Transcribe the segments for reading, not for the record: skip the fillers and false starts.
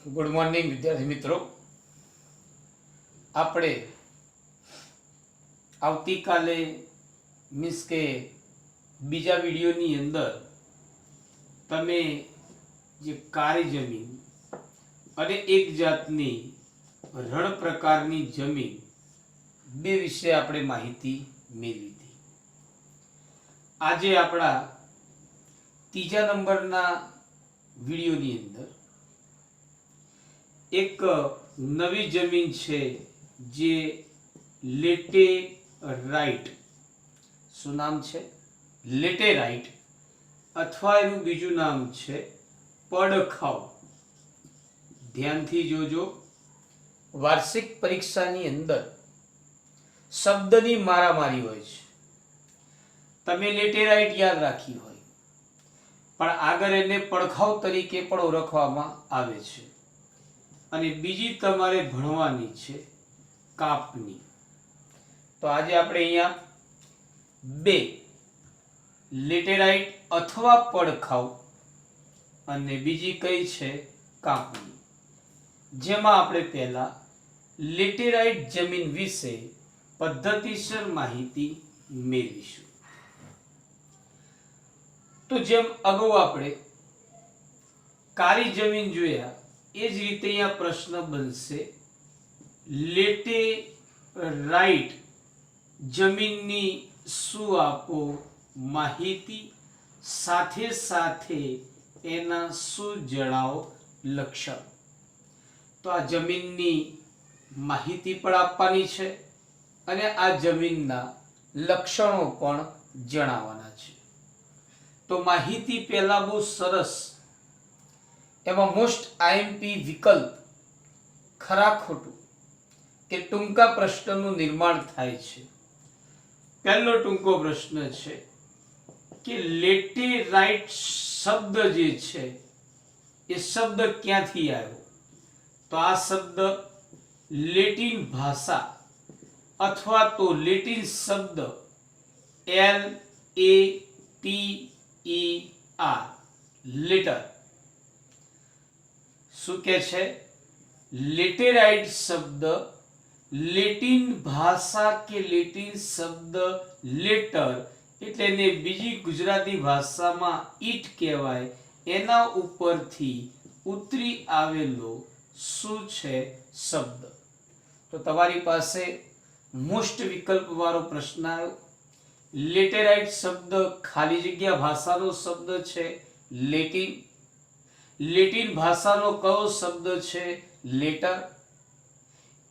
Good morning विद्यार्थी मित्रों। આપણે આવતીકાલે મીન્સ કે બીજા વિડીયોની અંદર તમે જે કાળી જમીન અને એક જાતની રણ પ્રકારની જમીન બે વિશે આપણે માહિતી મેળવી હતી। આજે આપણા ત્રીજા નંબરના વિડીયોની અંદર एक नवी जमीन छे जे लेटेराइट શું નામ છે લેટેરાइट अथवा એનું બીજું નામ છે પડખાવ। ધ્યાનથી જોજો, વાર્ષિક પરીક્ષાની અંદર શબ્દની મારામારી હોય છે। તમે લેટેરાइट યાદ રાખી હોય પણ આગળ એને પડખાવ તરીકે પણ ઓળખવામાં આવે છે અને બીજી તમારે ભણવાની છે કાપની। તો આજે આપણે અહીંયા બે લેટેરાइट अथवा પડખાવ અને બીજી કઈ છે કાપની, જેમાં આપણે પહેલા લેટેરાइट જમીન વિશે પદ્ધતિસર માહિતી મેળવીશું। તો જેમ અગાઉ આપણે કાળી જમીન જોયા એ જ રીતે અહીંયા પ્રશ્ન બનશે લેટેરાइट જમીનની શું આપો માહિતી, સાથે સાથે એના શું જણાવો લક્ષણ। તો આ જમીનની માહિતી પણ આપવાની છે અને આ જમીનના લક્ષણો પણ જણાવવાના છે। તો માહિતી પહેલા બહુ સરસ, એમાં મોસ્ટ આઈએમપી વિકલ્પ ખરા ખોટું કે ટૂંકા પ્રશ્નનું નિર્માણ થાય છે। પહેલો ટૂંકો પ્રશ્ન છે કે લેટેરાइट શબ્દ જે છે એ શબ્દ ક્યાંથી આવ્યો? તો આ શબ્દ લેટિન ભાષા અથવા તો લેટિન શબ્દ LATER લેટર શું કે છે? લેટેરાइट શબ્દ લેટિન ભાષા કે લેટિન શબ્દ લેટર એટલે ને બીજી ગુજરાતી ભાષામાં ઈટ કહેવાય, એના ઉપરથી ઉતરી આવેલો શું છે શબ્દ। તો તમારી પાસે મોસ્ટ વિકલ્પ વાળો પ્રશ્ન આવ્યો। લેટેરાइट શબ્દ ખાલી જગ્યા ભાષાનો શબ્દ છે લેટિન, લેટિન ભાષાનો કયો શબ્દ છે લેટર,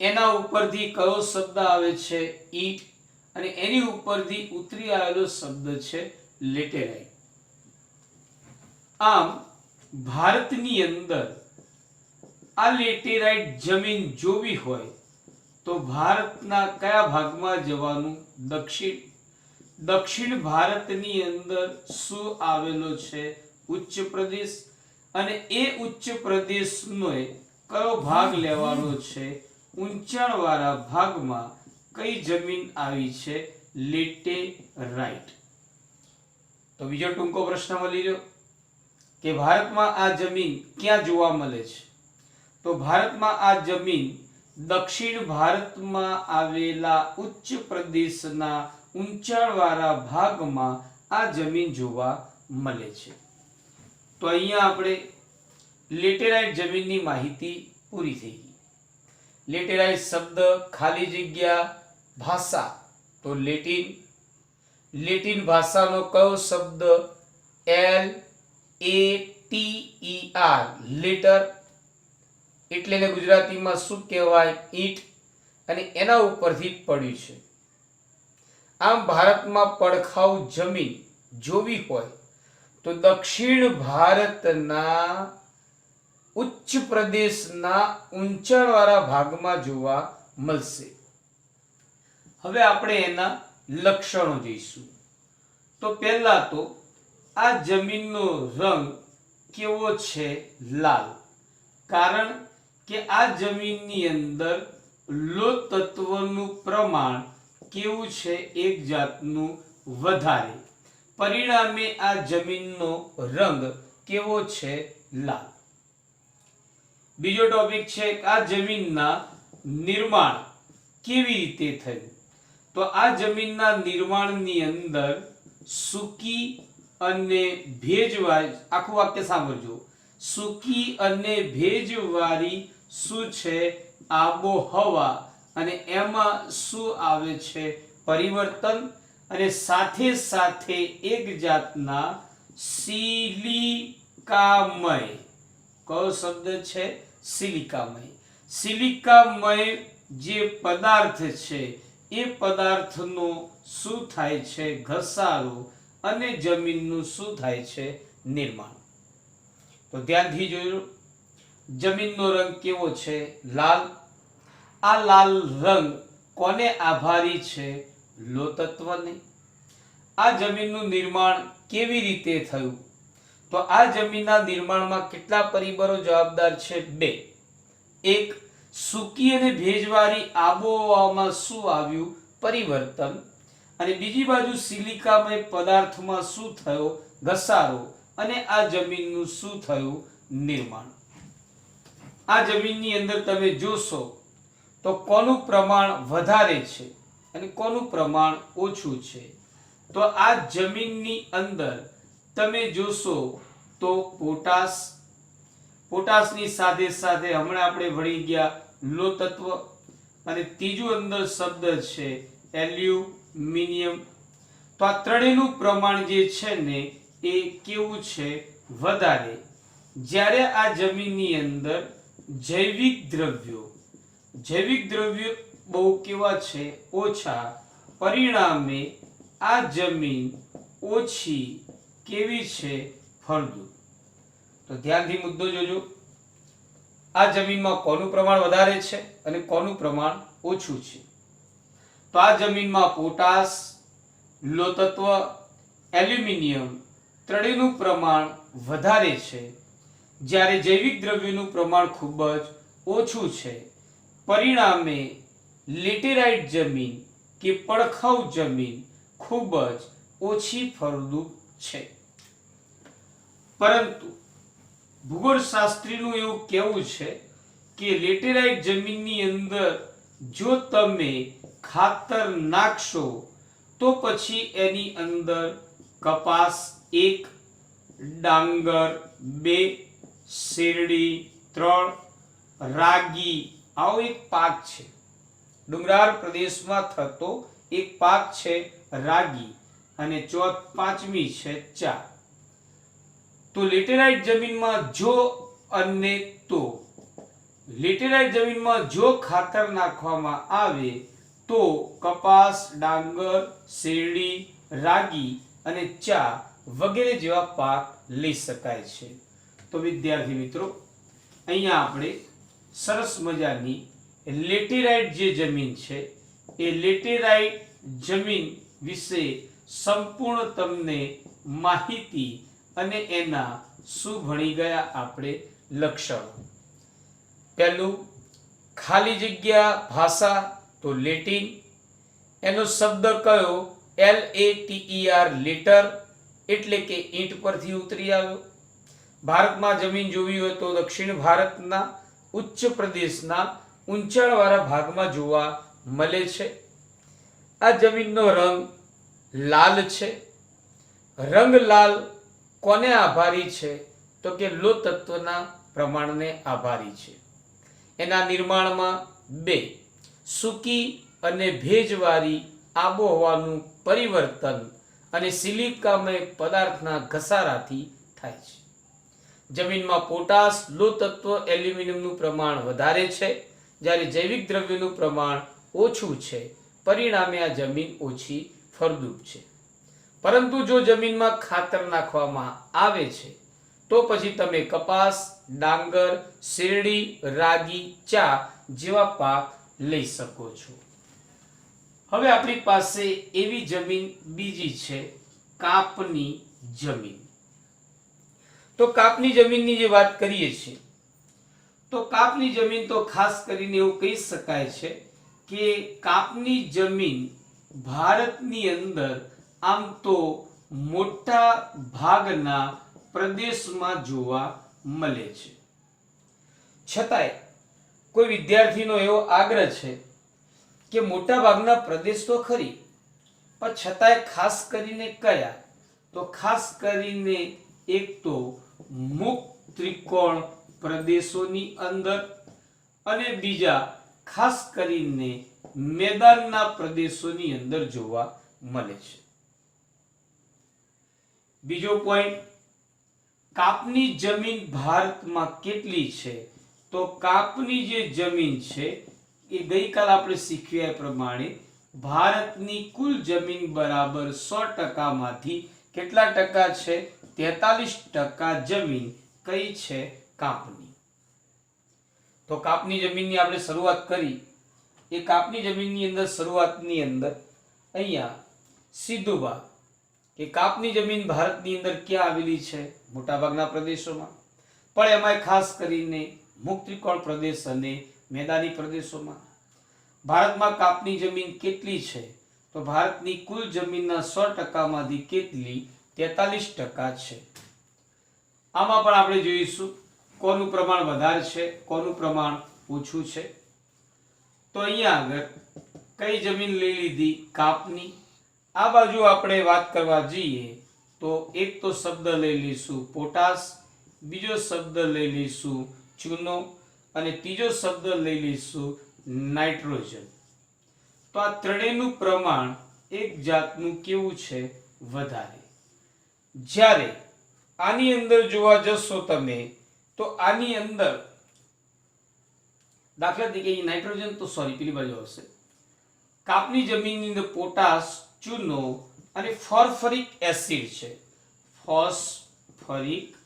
એના ઉપરથી કયો શબ્દ આવે છે ઈટ અને એની ઉપરથી ઉતરી આવેલો શબ્દ છે લેટેરાइट। આમ ભારતની અંદર આ લેટેરાइट જમીન જોવી હોય તો ભારતના કયા ભાગમાં જવાનું? દક્ષિણ। દક્ષિણ ભારતની અંદર શું આવેલો છે? ઉચ્ચ પ્રદેશ, અને એ ઉચ્ચ પ્રદેશનો કયો ભાગ લેવાનો છે? ઊંચાણવાળા ભાગમાં કઈ જમીન આવી છે? લેટેરાइट। તો બીજો ટૂંકો પ્રશ્ન મળી ગયો કે ભારતમાં આ જમીન ક્યાં જોવા મળે છે? તો ભારતમાં આ જમીન દક્ષિણ ભારતમાં આવેલા ઉચ્ચ પ્રદેશના ઊંચાણવાળા ભાગમાં આ જમીન જોવા મળે છે। તો અહીંયા આપણે લેટેરાइट જમીનની માહિતી પૂરી થઈ ગઈ। લેટેરાइट શબ્દ ખાલી જગ્યા ભાષા તો લેટિન, લેટિન ભાષાનો કયો શબ્દ? LATER લેટર એટલે ને ગુજરાતીમાં શું કહેવાય? ઈટ, અને એના ઉપરથી પડ્યું છે। આમ ભારતમાં પડખાવ જમીન જોવી હોય તો દક્ષિણ ભારતના ઉચ્ચ પ્રદેશના ઊંચાણવાળા ભાગમાં જોવા મળશે। હવે આપણે એના લક્ષણો જોઈશું। તો પહેલા તો આ જમીનનો રંગ કેવો છે? લાલ। કારણ કે આ જમીનની અંદર લોહ તત્વનું પ્રમાણ કેવું છે? એક જાતનું વધારે, પરિણામે આ જમીનનો રંગ કેવો છે? લાલ। બીજો ટોપિક છે કે આ જમીનના નિર્માણ કેવી રીતે થયું. તો આ જમીનના નિર્માણની અંદર સૂકી અને ભેજવાળી, આખું વાક્ય સાંભળજો, સૂકી અને ભેજવાળી શું છે આબોહવા, અને એમાં શું આવે છે પરિવર્તન, અને સાથે સાથે એક જાતના સિલિકામય, કયો શબ્દ છે સિલિકામય, સિલિકામય જે પદાર્થ છે એ પદાર્થનો શું થાય છે ઘસારો, અને જમીનનું શું થાય છે નિર્માણ. તો ધ્યાનથી જોજો. જમીનનો રંગ કેવો છે લાલ. આ લાલ રંગ કોને આભારી છે લોહ તત્વને. આ જમીનનું નિર્માણ કેવી રીતે થયું. તો આ જમીનના નિર્માણમાં કેટલા પરિબળો જવાબદાર છે બે. એક, સૂકી અને ભેજવાળી આબોહવામાં શું આવ્યું પરિવર્તન, અને બીજી બાજુ સિલિકામય પદાર્થમાં શું થયો ઘસારો, અને આ જમીનનું શું થયું નિર્માણ. આ જમીનની અંદર તમે જોશો તો કોનું પ્રમાણ વધારે છે અને કોનું પ્રમાણ ઓછું છે. તો આ જમીનની અંદર તમે જોશો તો પોટાશની સાથે સાથે હમણાં આપણે ભણી ગયા લોહ તત્વ, અને ત્રીજું અંદર શબ્દ છે એલ્યુમિનિયમ. તો આ ત્રણેયનું પ્રમાણ જે છે ને એ કેવું છે વધારે. જ્યારે આ જમીનની અંદર જૈવિક દ્રવ્યો બહુ કેવા છે ઓછા, પરિણામે આ જમીન ઓછી કેવી છે ફળદ્રુપ. તો ધ્યાનથી મુદ્દો જોજો. આ જમીનમાં કોનું પ્રમાણ વધારે છે અને કોનું પ્રમાણ ઓછું છે. તો આ જમીનમાં પોટાશ, લોહ તત્વ, એલ્યુમિનિયમ ત્રણેયનું પ્રમાણ વધારે છે, જ્યારે જૈવિક દ્રવ્યનું પ્રમાણ ખૂબ જ ઓછું છે. પરિણામે લેટેરાઇટ જમીન કે પડખાઉ જમીન ખૂબ જ ઓછી ફળદ્રુપ છે. પરંતુ ભૂગોળશાસ્ત્રીનું એવું કહેવું છે કે લેટેરાઇટ જમીનની અંદર જો તમે ખાતર નાખશો તો પછી એની અંદર કપાસ 1, ડાંગર 2, શેરડી 3, રાગી આવો એક પાક છે. ડુંગરાળ પ્રદેશમાં થતો એક પાક છે રાગી, અને પાંચમી છે ચા. તો લેટેરાઇટ જમીનમાં જો ખાતર નાખવામાં આવે તો કપાસ, ડાંગર, શેરડી, રાગી અને ચા વગેરે જેવા પાક લઈ શકાય છે. તો વિદ્યાર્થી મિત્રો, અહીંયા આપણે સરસ મજાની લેટેરાઇટ જે જમીન છે એ લેટેરાઇટ જમીન વિશે સંપૂર્ણ તમને માહિતી અને એના શું ભણી ગયા આપણે લક્ષણો. પહેલું, ખાલી જગ્યા ભાષા તો લેટિન. એનો શબ્દ કયો LATER, લેટર, એટલે કે ઈંટ પરથી ઉતરી આવ્યો. ભારતમાં જમીન જોવી હોય તો દક્ષિણ ભારતના ઉચ્ચ પ્રદેશના ઊંચાણવાળા ભાગમાં જોવા મળે છે. આ જમીનનો રંગ લાલ છે. રંગ લાલ કોને આભારી છે તો કે લોહ તત્વના પ્રમાણને આભારી છે. એના નિર્માણમાં બે, સૂકી અને ભેજવાળી આબોહવાનું પરિવર્તન અને સિલિકામય પદાર્થના ઘસારાથી થાય છે. જમીનમાં પોટાશ, લોહ તત્વ, એલ્યુમિનિયમનું પ્રમાણ વધારે છે, જ્યારે જૈવિક દ્રવ્યનું પ્રમાણ ઓછું છે. પરિણામે આ જમીન ઓછી ફળદ્રુપ છે. પરંતુ જો જમીનમાં ખાતર નાખવામાં આવે છે તો પછી તમે કપાસ, ડાંગર, શેરડી, રાગી, ચા જેવા પાક લઈ શકો છો. હવે આપણી પાસે એવી જમીન બીજી છે કાપની જમીન. તો કાપની જમીનની જે વાત કરીએ છીએ તો કાપની જમીન તો ખાસ કરીને એવું કહી શકાય છે કે કાપની જમીન ભારતની અંદર આમ તો મોટા ભાગના પ્રદેશમાં જોવા મળે છે. છતાંય કોઈ વિદ્યાર્થીનો એવો આગ્રહ છે કે મોટા ભાગના પ્રદેશ તો ખરી, પણ છતાંય ખાસ કરીને કયા? તો ખાસ કરીને એક તો મુક્ત ત્રિકોણ પ્રદેશોની અંદર અને બીજા ખાસ કરીને મેદાનના પ્રદેશોની અંદર જોવા મળે છે. બીજો પોઈન્ટ, કાપની જમીન ભારતમાં કેટલી છે? તો કાપની જે જમીન છે એ ગઈકાલ આપણે શીખ્યા એ પ્રમાણે ભારતની કુલ જમીન બરાબર 100% માંથી કેટલા ટકા છે? 43% જમીન કઈ છે? કાપની. તો કાપની જમીનની આપણે શરૂઆત કરી. એ કાપની જમીનની અંદર શરૂઆતની અંદર અહીંયા સીધું કે કાપની જમીન ભારતની અંદર ક્યાં આવેલી છે? મોટાભાગના પ્રદેશોમાં, પણ એમાં ખાસ કરીને મુક્ત ત્રિકોણ પ્રદેશ અને મેદાની પ્રદેશોમાં. ભારતમાં કાપની જમીન કેટલી છે? તો ભારતની કુલ જમીનના 100% માંથી કેટલી? 43% છે. આમાં પણ આપણે જોઈશું કોનું પ્રમાણ વધારે છે, કોનું પ્રમાણ ઓછું છે. તો અહીંયા આગળ કઈ જમીન લઈ લીધી? કાપની. આ બાજુ આપણે વાત કરવા જઈએ તો એક તો શબ્દ લઈ લઈશું પોટાશ, બીજો શબ્દ લઈ લઈશું ચૂનો અને ત્રીજો શબ્દ લઈ લઈશું નાઇટ્રોજન. તો આ ત્રણેયનું પ્રમાણ એક જાતનું કેવું છે? વધારે. જ્યારે આની અંદર જોવા જશો તમે તો આની અંદર દાખલા તરીકે નાઇટ્રોજન તો સોરી પેલી બાજુ આવશે. કાપની જમીનની અંદર પોટાશ, ચૂનો અને ફોસ્ફરિક એસિડ છે. ફોસ્ફરિક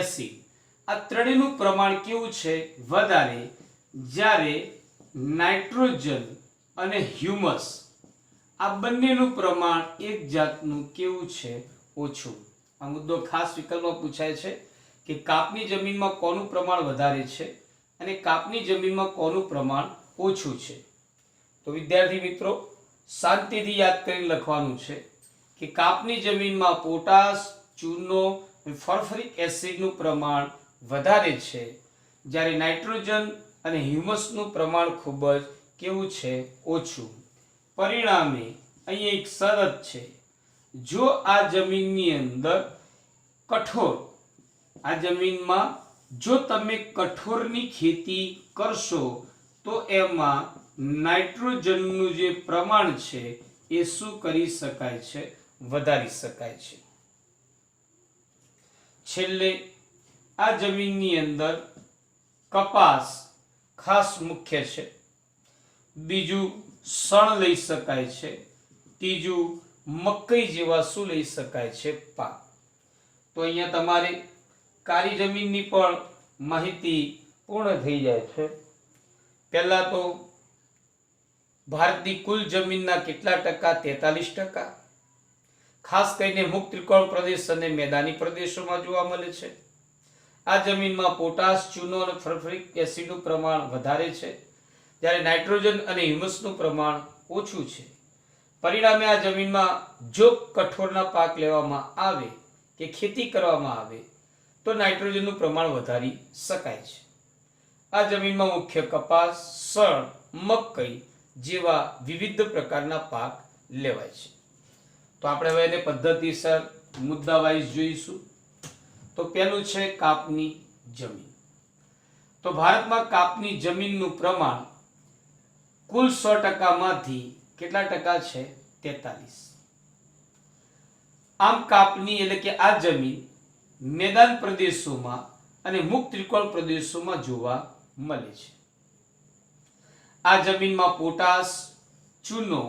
એસિડ આ ત્રણેયનું પ્રમાણ કેવું છે? વધારે. જ્યારે નાઇટ્રોજન અને હ્યુમસ આ બંનેનું પ્રમાણ એક જાતનું કેવું છે? ઓછું. આ મુદ્દો ખાસ વિકલ્પમાં પૂછાય છે કે કાપની જમીનમાં કોનું પ્રમાણ વધારે છે અને કાપની જમીનમાં કોનું પ્રમાણ ઓછું છે. તો વિદ્યાર્થી મિત્રો શાંતિથી યાદ કરીને લખવાનું છે કે કાપની જમીનમાં પોટાશ, ચૂનો અને ફોસ્ફરિક એસિડનું પ્રમાણ વધારે છે, જ્યારે નાઇટ્રોજન અને હ્યુમસનું પ્રમાણ ખૂબ જ કેવું છે? ઓછું. પરિણામે અહીં એક શરત છે, જો આ જમીનની અંદર કઠોર, આ જમીનમાં જો તમે કઠોરની ખેતી કરશો તો એમાં નાઇટ્રોજનનું જે પ્રમાણ છે એ શું કરી શકાય છે? વધારી શકાય છે. છેલ્લે આ જમીનની અંદર કપાસ ખાસ મુખ્ય છે, બીજું શણ લઈ શકાય છે, ત્રીજું મકઈ જેવા શું લઈ શકાય છે? પાક. તો અહીંયા તમારે કાળી જમીનની પણ માહિતી પૂર્ણ થઈ જાય છે. પહેલા તો ભારતની કુલ જમીનના કેટલા ટકા? 43%. ખાસ કરીને મુક્ત ત્રિકોણ પ્રદેશ અને મેદાની પ્રદેશોમાં જોવા મળે છે. આ જમીનમાં પોટાશ, ચૂનો અને ફોસ્ફરિક એસિડનું પ્રમાણ વધારે છે, જ્યારે નાઇટ્રોજન અને હ્યુમસનું પ્રમાણ ઓછું છે. પરિણામે આ જમીનમાં જો કઠોરના પાક લેવામાં આવે કે ખેતી કરવામાં આવે તો નાઇટ્રોજનનું પ્રમાણ વધારી શકાય છે. આ જમીનમાં મુખ્ય કપાસ, શણ, મકઈ જેવા વિવિધ પ્રકારના પાક લેવાય છે. તો આપણે હવે એને પદ્ધતિસર મુદ્દા વાઇઝ જોઈશું. તો પહેલું છે કાપની જમીન. તો ભારતમાં કાપની જમીનનું પ્રમાણ કુલ 100% માંથી કેટલા ટકા છે? 43. આમ કાપની એટલે કે આ જમીન મેદાન પ્રદેશોમાં અને મુક્ત ત્રિકોણ પ્રદેશોમાં જોવા મળે છે. આ જમીનમાં પોટાશ, ચૂનો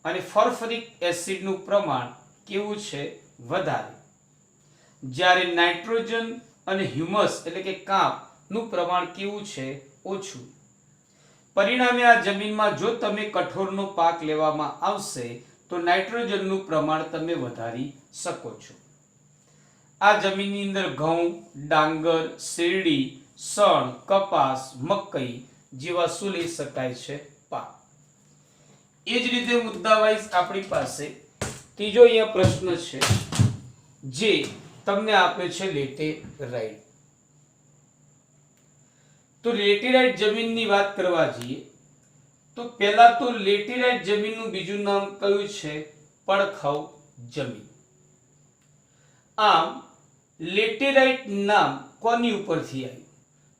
અને ફોસ્ફરિક એસિડનું પ્રમાણ કેવું છે? વધારે. જ્યારે નાઇટ્રોજન અને હ્યુમસ એટલે કે કાપનું પ્રમાણ કેવું છે? ઓછું. પરિણામે આ જમીનમાં જો તમે કઠોરનો પાક લેવામાં આવશે તો નાઇટ્રોજનનું પ્રમાણ તમે વધારી શકો છો. આ જમીનની અંદર ઘઉં, ડાંગર, શેરડી, શણ, કપાસ, મકઈ જેવા શું લઈ શકાય છે? પાક. એ જ રીતે મુદ્દા વાઇઝ આપણી પાસે ત્રીજો અહીંયા પ્રશ્ન છે જે તમને આપે છે લેટેરાઇટ. તો લેટેરાઇટ જમીનની વાત કરવા જઈએ તો પહેલા તો લેટેરાઇટ જમીનનું બીજું નામ કયું છે? પડખાઉ જમીન. આમ લેટેરાઇટ નામ કોની ઉપરથી આવ્યું?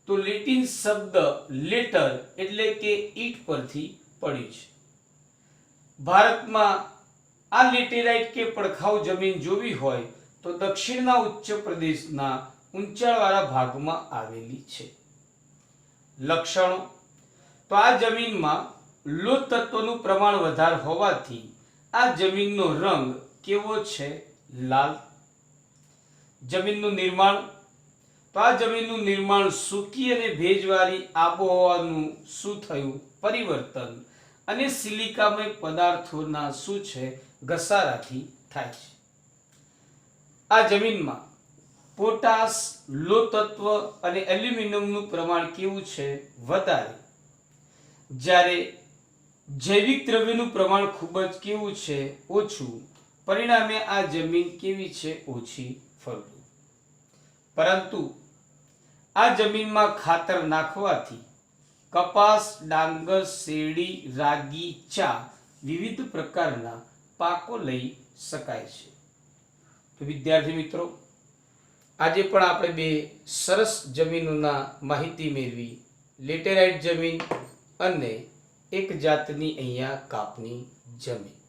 તો લેટિન શબ્દ લેટર એટલે કે ઈંટ પરથી પડ્યું છે. ભારતમાં આ લેટેરાઇટ કે પડખાઉ જમીન જોવી હોય તો દક્ષિણના ઉચ્ચ પ્રદેશના ઊંચાણવાળા ભાગમાં આવેલી છે. લક્ષણો તો આ જમીનમાં લોહ તત્વનું પ્રમાણ વધારે હોવાથી આ જમીનનો રંગ કેવો છે? લાલ. જમીનનું નિર્માણ તો આ જમીનનું નિર્માણ સૂકી અને ભેજવાળી આબોહવાનું શું થયું? પરિવર્તન અને સિલિકામય પદાર્થોના શું છે? ઘસારાથી થાય છે. આ જમીનમાં પોટાશ, લોહ તત્વ અને એલ્યુમિનિયમનું પ્રમાણ કેવું છે? વધારે. જ્યારે જૈવિક દ્રવ્યનું પ્રમાણ ખૂબ જ કેવું છે? ઓછું. પરિણામે આ જમીન કેવી છે? ઓછી ફળદ્રુપ. પરંતુ આ જમીનમાં ખાતર નાખવાથી કપાસ, ડાંગર, શેરડી, રાગી, ચા વિવિધ પ્રકારના પાકો લઈ શકાય છે. તો વિદ્યાર્થી મિત્રો, આજે પણ આપણે બે સરસ જમીનોના માહિતી મેળવી. લેટેરાઇટ જમીન અને એક જાતની અહીંયા કાપની જમીન.